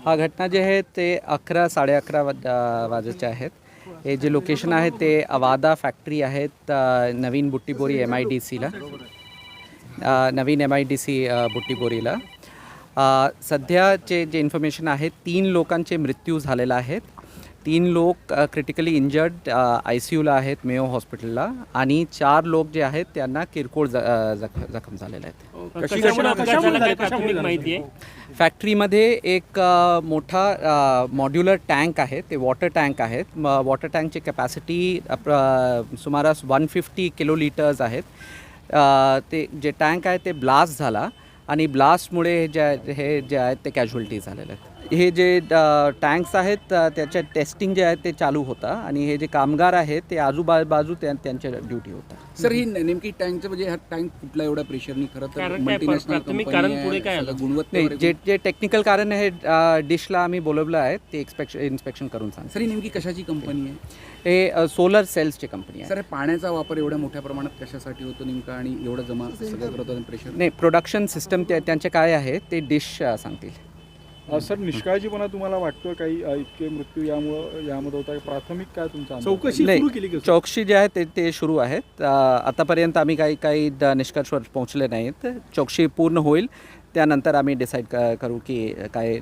हा घटना जे आहे ते 11-11:30 वाजेचे आहेत. हे जे लोकेशन आहे ते अवादा फॅक्टरी आहेत नवीन बुट्टीबोरी MIDCला नवीन MIDC बुट्टीबोरीला. सध्याचे जे इन्फॉर्मेशन आहे 3 लोकांचे मृत्यू झालेला आहेत. 3 लोक क्रिटिकली इंजर्ड ICUला आहेत मेयो हॉस्पिटलला आणि 4 लोक जे आहेत त्यांना किरकोळ जखम झालेले आहेत. फॅक्टरीमध्ये एक मोठा मॉड्युलर टँक आहे, ते वॉटर टँक आहेत. वॉटर टँकची कॅपॅसिटी सुमारास 150 किलोलिटर्स आहेत. ते जे टँक आहे ते ब्लास्ट झाला आणि ब्लास्टमुळे हे जे आहेत ते कॅज्युअल्टी झालेले आहेत. हे जे टँक्स आहेत त्याच्या टेस्टिंग जे आहे ते चालू होता आणि हे जे कामगार आहेत ते आजूबाजू त्यांच्या ड्युटी होता. सर ही नेमकी टँकचं म्हणजे हा टँक कुठला एवढा प्रेशरनी खरं तर मल्टीनॅशनल गुणवत्ता जे टेक्निकल कारण आहे डिशला आम्ही बोलवलं आहे ते इन्स्पेक्शन करून सांग. सर ही नेमकी कशाची कंपनी आहे? हे सोलर सेल्सची कंपनी आहे. सर पाण्याचा वापर एवढ्या मोठ्या प्रमाणात कशासाठी होतो नेमका आणि एवढं जमा सगळं करतो प्रेशर? नाही, प्रोडक्शन सिस्टम त्यांचे काय आहे ते डिश सांगतील. सर निष्काळजीपणा तुम्हाला वाटतो काही इतके मृत्यू यामध्ये होता? प्राथमिक काय तुमचा चौकशी सुरू केली? चौकशी जे आहे ते सुरू आहेत. आतापर्यंत आम्ही काही निष्कर्षावर पोहोचले नाहीत. चौकशी पूर्ण होईल त्यानंतर आम्ही डिसाईड करू की काय